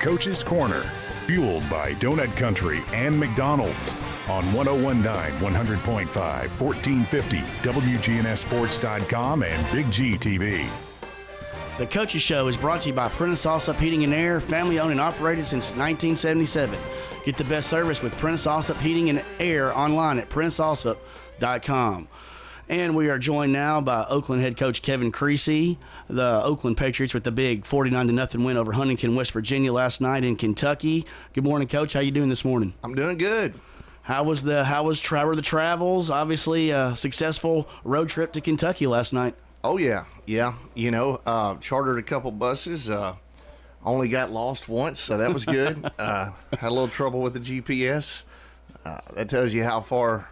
Coach's Corner, fueled by Donut Country and McDonald's on 1019, 100.5, 1450, WGNSSports.com and BigGTV. The Coaches Show is brought to you by Prentice Allsup Heating and Air, family owned and operated since 1977. Get the best service with Prentice Allsup Heating and Air online at PrenticeAllsup.com. And we are joined now by Oakland head coach Kevin Creasy, the Oakland Patriots with the big 49-0 win over Huntington, West Virginia last night in Kentucky. Good morning, Coach. How you doing this morning? I'm doing good. How were the travels? Obviously, a successful road trip to Kentucky last night. Oh, yeah. You know, chartered a couple buses. Only got lost once, so that was good. Had a little trouble with the GPS. That tells you how far,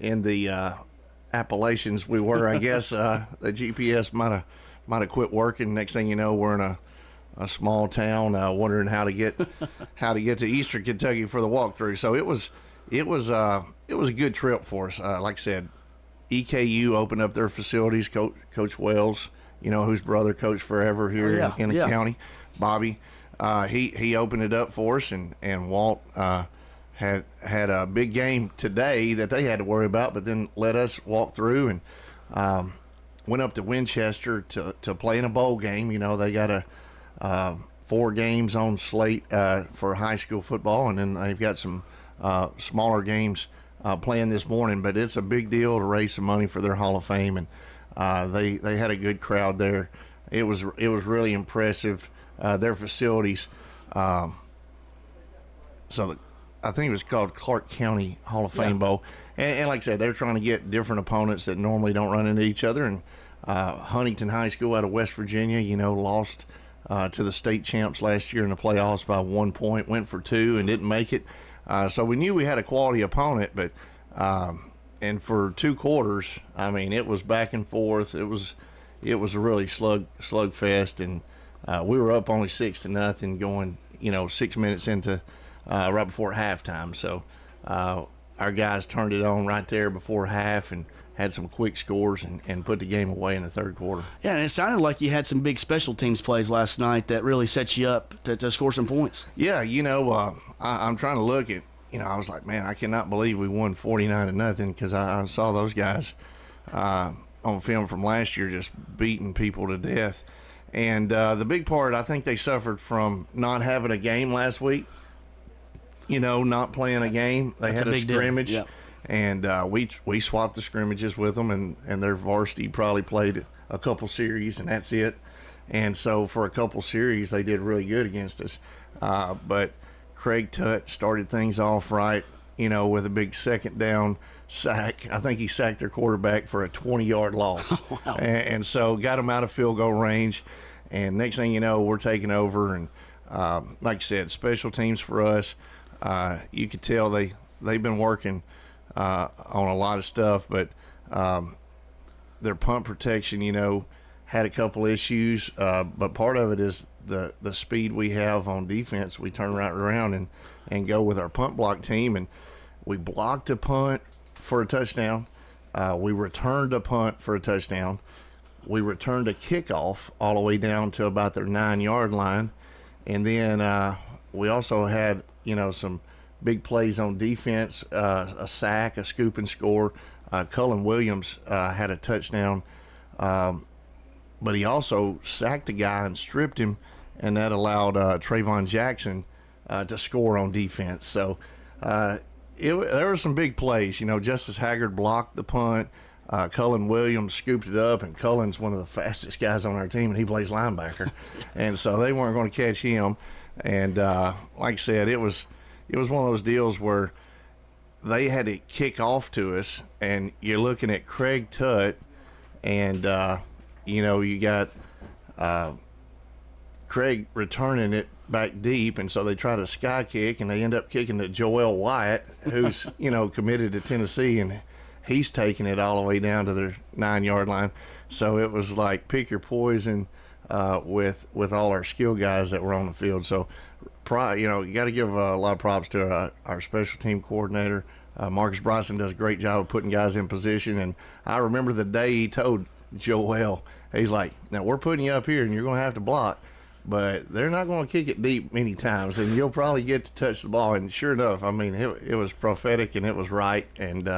in the Appalachians we were. I guess the GPS might have quit working. Next thing you know, we're in a small town, wondering how to get to Eastern Kentucky for the walkthrough. So it was a good trip for us. Like I said, EKU opened up their facilities. Coach Wells, whose brother coached forever here in the county, Bobby. He opened it up for us, and Walt had a big game today that they had to worry about, but then let us walk through and went up to Winchester to play in a bowl game. They got 4 games on slate for high school football, and then they've got some smaller games playing this morning. But it's a big deal to raise some money for their Hall of Fame, and they had a good crowd there. It was really impressive. Their facilities. I think it was called Clark County Hall of Fame Bowl. And like I said, they're trying to get different opponents that normally don't run into each other. And Huntington High School out of West Virginia, lost to the state champs last year in the playoffs by 1 point, went for 2 and didn't make it. So we knew we had a quality opponent, but and for 2 quarters, it was back and forth. It was a really slugfest, and we were up only 6-0 going, 6 minutes into right before halftime. So our guys turned it on right there before half and had some quick scores and put the game away in the third quarter. Yeah, and it sounded like you had some big special teams plays last night that really set you up to score some points. Yeah, I'm trying to look at, I was like, man, I cannot believe we won 49-0 because I saw those guys on film from last year just beating people to death. And the big part, I think they suffered from not having a game last week. Not playing a game. They had a scrimmage, and we swapped the scrimmages with them, and their varsity probably played a couple series, and that's it. And so for a couple series, they did really good against us. But Craig Tutt started things off right, with a big second down sack. I think he sacked their quarterback for a 20-yard loss. Wow. And so got them out of field goal range. And next thing you know, we're taking over. And like I said, special teams for us. You could tell they've been working on a lot of stuff, but their punt protection, had a couple issues. But part of it is the speed we have on defense. We turn right around and go with our punt block team, and we blocked a punt for a touchdown. We returned a punt for a touchdown. We returned a kickoff all the way down to about their 9-yard line, and then we also had some big plays on defense, a sack, a scoop and score. Cullen Williams had a touchdown, but he also sacked a guy and stripped him, and that allowed Trayvon Jackson to score on defense. So there were some big plays. Justice Haggard blocked the punt. Cullen Williams scooped it up, and Cullen's one of the fastest guys on our team, and he plays linebacker. And so they weren't going to catch him. And like I said, it was one of those deals where they had to kick off to us, and you're looking at Craig Tutt, and you got Craig returning it back deep, and so they try to sky kick, and they end up kicking to Joel Wyatt, who's committed to Tennessee, and he's taking it all the way down to their 9-yard line. So it was like pick your poison with all our skill guys that were on the field. So, you got to give a lot of props to our special team coordinator. Marcus Bryson does a great job of putting guys in position. And I remember the day he told Joel, he's like, now we're putting you up here and you're going to have to block. but they're not going to kick it deep many times, and you'll probably get to touch the ball. And sure enough, I mean, it was prophetic and it was right, and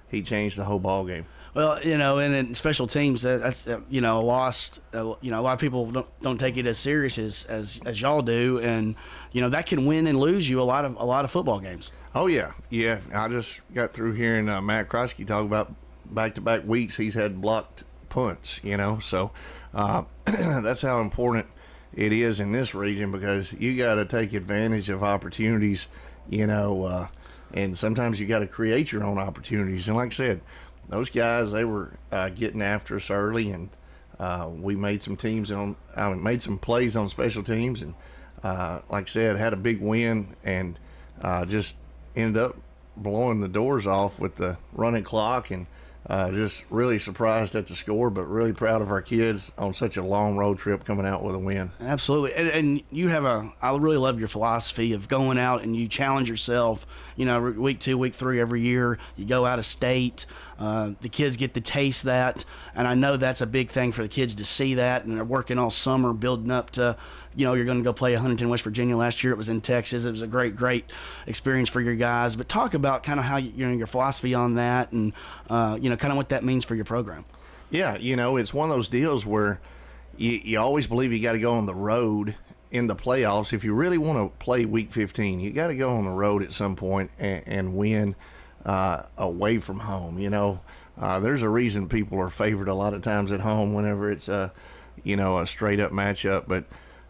he changed the whole ball game. Well, and in special teams, that's lost. A lot of people don't take it as serious as y'all do, and that can win and lose you a lot of football games. Oh yeah. I just got through hearing Matt Kreisky talk about back-to-back weeks he's had blocked punts. So that's how important it is in this region, because you got to take advantage of opportunities. And sometimes you got to create your own opportunities. And like I said, those guys, they were getting after us early, and we made some made some plays on special teams, and like I said, had a big win, and just ended up blowing the doors off with the running clock, and just really surprised at the score, but really proud of our kids on such a long road trip coming out with a win. Absolutely. And you have I really love your philosophy of going out and you challenge yourself, week 2, week 3 every year. You go out of state. The kids get to taste that. And I know that's a big thing for the kids to see that. And they're working all summer building up to, you're going to go play Huntington, West Virginia. Last year it was in Texas. It was a great experience for your guys. But talk about kind of how your philosophy on that, and kind of what that means for your program. Yeah, it's one of those deals where you always believe you got to go on the road in the playoffs. If you really want to play Week 15, you got to go on the road at some point and win away from home. There's a reason people are favored a lot of times at home whenever it's a straight up matchup, but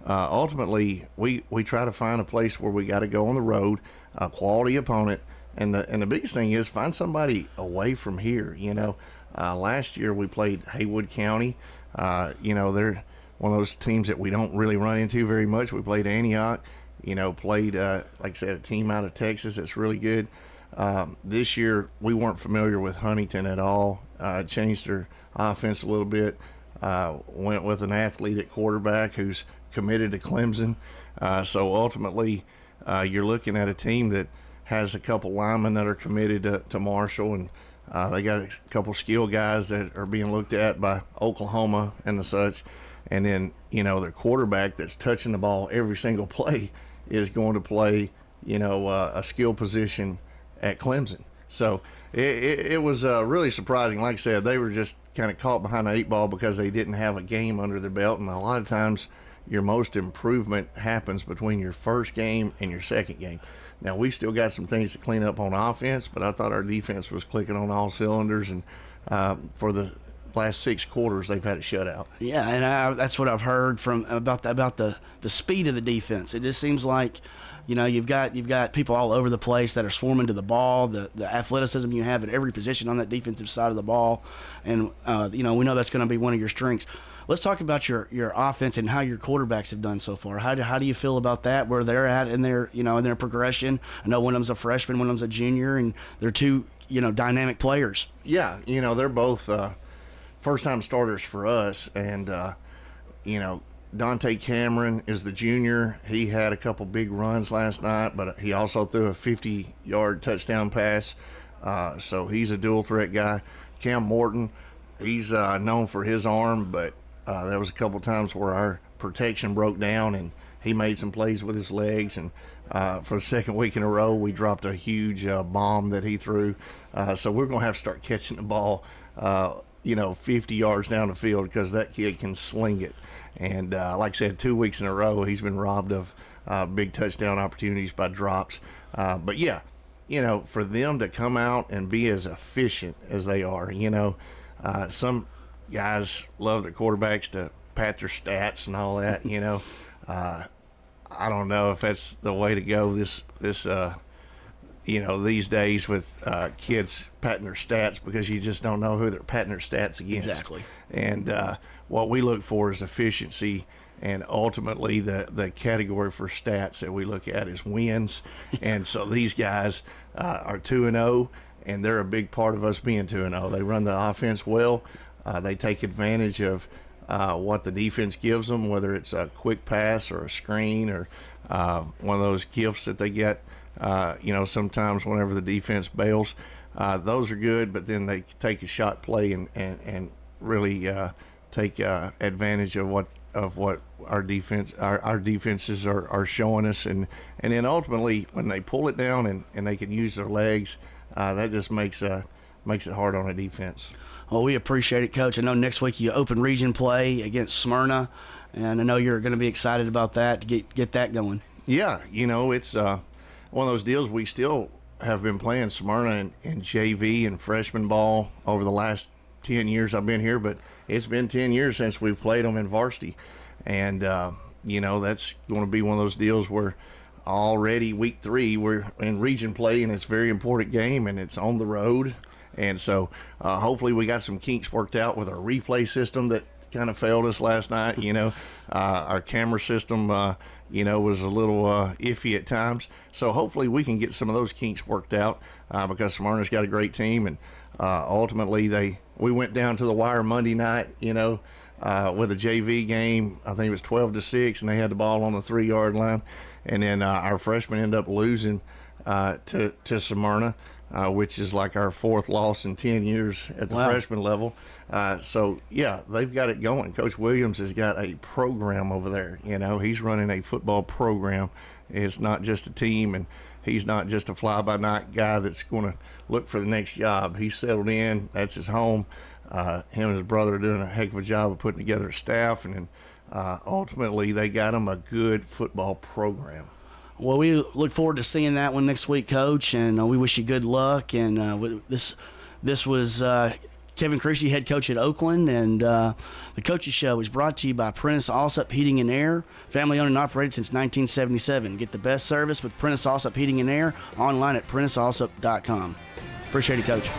ultimately, we try to find a place where we got to go on the road, a quality opponent, and the biggest thing is find somebody away from here. Last year we played Haywood County. They're one of those teams that we don't really run into very much. We played Antioch. Played like I said, a team out of Texas that's really good. This year we weren't familiar with Huntington at all. Changed their offense a little bit. Went with an athlete at quarterback who's committed to Clemson. So ultimately, you're looking at a team that has a couple linemen that are committed to Marshall, and they got a couple skill guys that are being looked at by Oklahoma and the such. And then, their quarterback that's touching the ball every single play is going to play, a skill position at Clemson. So it was really surprising. Like I said, they were just kind of caught behind the 8 ball because they didn't have a game under their belt. And a lot of times your most improvement happens between your first game and your second game. Now, we still got some things to clean up on offense, but I thought our defense was clicking on all cylinders. And for the last 6 quarters, they've had a shutout. Yeah, and that's what I've heard about the speed of the defense. It just seems like, you've got people all over the place that are swarming to the ball, the athleticism you have at every position on that defensive side of the ball, and we know that's going to be one of your strengths. Let's talk about your offense and how your quarterbacks have done so far. How do you feel about that? Where they're at in their in their progression? I know one of them's a freshman, one of them's a junior, and they're two dynamic players. Yeah, they're both first-time starters for us, and Dante Cameron is the junior. He had a couple big runs last night, but he also threw a 50-yard touchdown pass, so he's a dual-threat guy. Cam Morton, he's known for his arm, but there was a couple times where our protection broke down, and he made some plays with his legs. And for the second week in a row, we dropped a huge bomb that he threw. So we're going to have to start catching the ball, 50 yards down the field, because that kid can sling it. And like I said, 2 weeks in a row, he's been robbed of big touchdown opportunities by drops. But yeah, for them to come out and be as efficient as they are, some guys love their quarterbacks to pat their stats and all that. I don't know if that's the way to go this these days with kids patting their stats, because you just don't know who they're patting their stats against. Exactly. And what we look for is efficiency, and ultimately the category for stats that we look at is wins. And so these guys are 2-0, and they're a big part of us being 2-0. They run the offense well. They take advantage of what the defense gives them, whether it's a quick pass or a screen or one of those gifts that they get, sometimes whenever the defense bails. Those are good, but then they take a shot play and really take advantage of what of what our defenses are showing us, and then ultimately when they pull it down and they can use their legs, that just makes it hard on a defense. Well, we appreciate it, Coach. I know next week you open region play against Smyrna, and I know you're going to be excited about that to get that going. Yeah, it's one of those deals. We still have been playing Smyrna in JV and freshman ball over the last 10 years I've been here, but it's been 10 years since we've played them in varsity. And, that's going to be one of those deals where already week 3 we're in region play, and it's a very important game, and it's on the road. And so hopefully we got some kinks worked out with our replay system that kind of failed us last night. Our camera system, was a little iffy at times. So hopefully we can get some of those kinks worked out because Smyrna's got a great team. And ultimately we went down to the wire Monday night, with a JV game. I think it was 12-6, and they had the ball on the 3-yard line. And then our freshmen ended up losing to Smyrna, which is like our 4th loss in 10 years at the freshman level. So, yeah, they've got it going. Coach Williams has got a program over there. He's running a football program. It's not just a team, and he's not just a fly-by-night guy that's going to look for the next job. He's settled in. That's his home. Him and his brother are doing a heck of a job of putting together a staff, and then ultimately they got him a good football program. Well, we look forward to seeing that one next week, Coach, and we wish you good luck. And this was Kevin Creasy, head coach at Oakland, and the Coaches Show is brought to you by Prentice Allsup Heating and Air, family-owned and operated since 1977. Get the best service with Prentice Allsup Heating and Air online at PrenticeAllsup.com. Appreciate it, Coach.